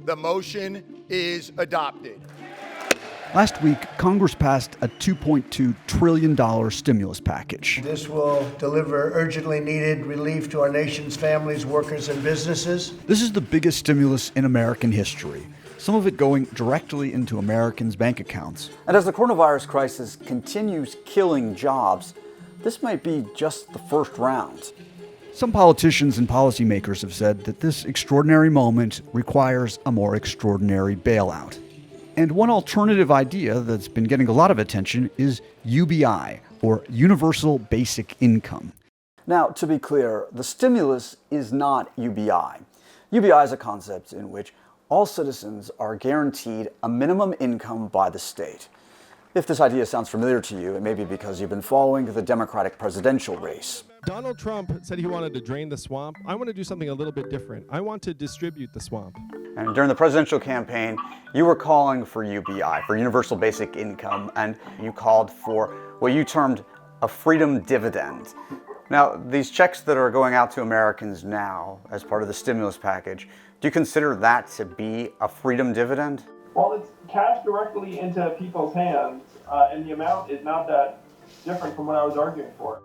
The motion is adopted. Last week, Congress passed a $2.2 trillion stimulus package. This will deliver urgently needed relief to our nation's families, workers, and businesses. This is the biggest stimulus in American history, some of it going directly into Americans' bank accounts. And as the coronavirus crisis continues killing jobs, this might be just the first round. Some politicians and policymakers have said that this extraordinary moment requires a more extraordinary bailout. And one alternative idea that's been getting a lot of attention is UBI, or Universal Basic Income. Now, to be clear, the stimulus is not UBI. UBI is a concept in which all citizens are guaranteed a minimum income by the state. If this idea sounds familiar to you, it may be because you've been following the Democratic presidential race. Donald Trump said he wanted to drain the swamp. I want to do something a little bit different. I want to distribute the swamp. And during the presidential campaign, you were calling for UBI, for Universal Basic Income, and you called for what you termed a freedom dividend. Now, these checks that are going out to Americans now as part of the stimulus package, do you consider that to be a freedom dividend? Well, it's cash directly into people's hands, and the amount is not that different from what I was arguing for.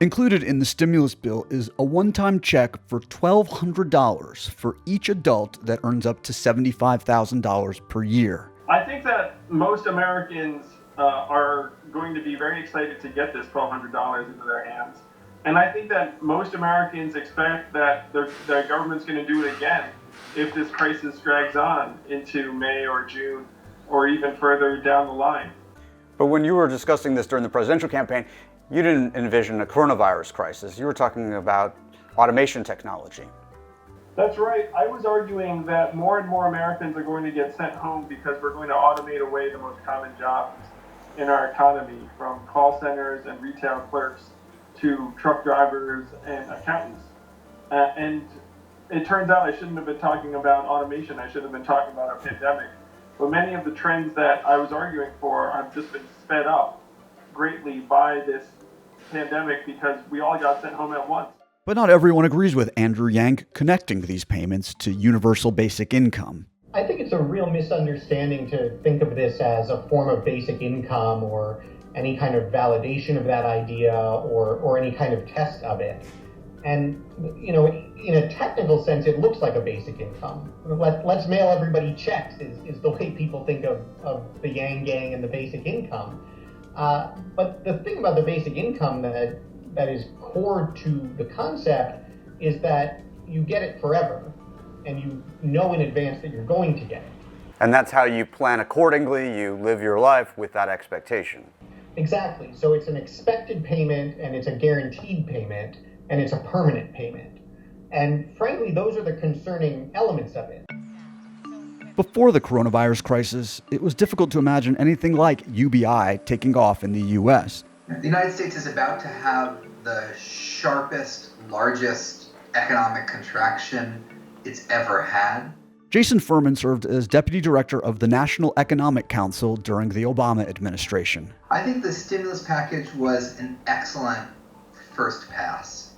Included in the stimulus bill is a one-time check for $1,200 for each adult that earns up to $75,000 per year. I think that most Americans are going to be very excited to get this $1,200 into their hands. And I think that most Americans expect that their government's going to do it again if this crisis drags on into May or June or even further down the line. But when you were discussing this during the presidential campaign, you didn't envision a coronavirus crisis. You were talking about automation technology. That's right. I was arguing that more and more Americans are going to get sent home because we're going to automate away the most common jobs in our economy, from call centers and retail clerks to truck drivers and accountants. And it turns out I shouldn't have been talking about automation. I should have been talking about a pandemic. But many of the trends that I was arguing for have just been sped up greatly by this pandemic because we all got sent home at once. But not everyone agrees with Andrew Yang connecting these payments to universal basic income. I think it's a real misunderstanding to think of this as a form of basic income or any kind of validation of that idea or any kind of test of it. And, you know, in a technical sense, it looks like a basic income. Let's mail everybody checks is the way people think of the Yang Gang and the basic income. But the thing about the basic income that is core to the concept is that you get it forever, and you know in advance that you're going to get it. And that's how you plan accordingly. You live your life with that expectation. Exactly. So it's an expected payment, and it's a guaranteed payment, and it's a permanent payment. And frankly, those are the concerning elements of it. Before the coronavirus crisis, it was difficult to imagine anything like UBI taking off in the U.S. The United States is about to have the sharpest, largest economic contraction it's ever had. Jason Furman served as deputy director of the National Economic Council during the Obama administration. I think the stimulus package was an excellent first pass.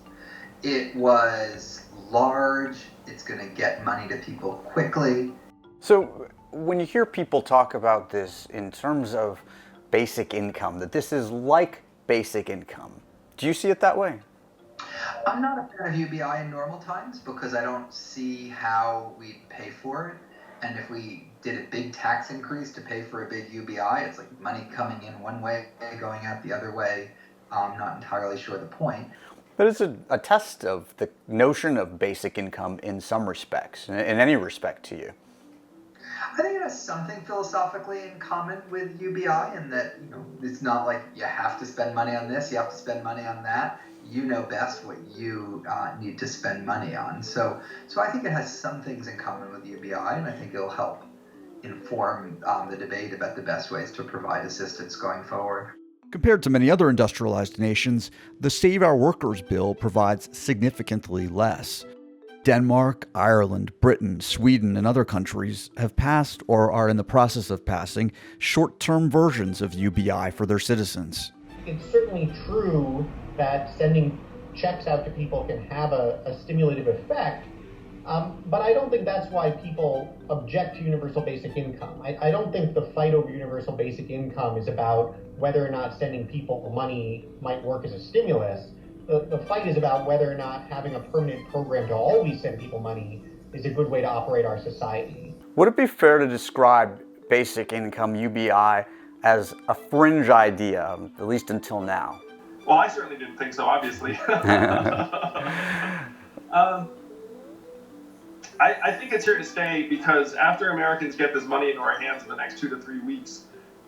It was large. It's going to get money to people quickly. So when you hear people talk about this in terms of basic income, that this is like basic income, do you see it that way? I'm not a fan of UBI in normal times because I don't see how we'd pay for it. And if we did a big tax increase to pay for a big UBI, it's like money coming in one way, going out the other way. I'm not entirely sure the point. But it's a test of the notion of basic income in some respects, in any respect to you. I think it has something philosophically in common with UBI in that, you know, it's not like you have to spend money on this, you have to spend money on that. You know best what you need to spend money on. So I think it has some things in common with UBI, and I think it'll help inform the debate about the best ways to provide assistance going forward. Compared to many other industrialized nations, the Save Our Workers bill provides significantly less. Denmark, Ireland, Britain, Sweden, and other countries have passed or are in the process of passing short-term versions of UBI for their citizens. It's certainly true that sending checks out to people can have a stimulative effect, But I don't think that's why people object to universal basic income. I don't think the fight over universal basic income is about whether or not sending people money might work as a stimulus. The fight is about whether or not having a permanent program to always send people money is a good way to operate our society. Would it be fair to describe basic income, UBI, as a fringe idea, at least until now? Well, I certainly didn't think so, obviously. I think it's here to stay because after Americans get this money into our hands in the next 2 to 3 weeks,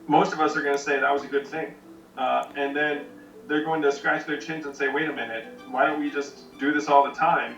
most of us are going to say that was a good thing. And then they're going to scratch their chins and say, wait a minute, why don't we just do this all the time?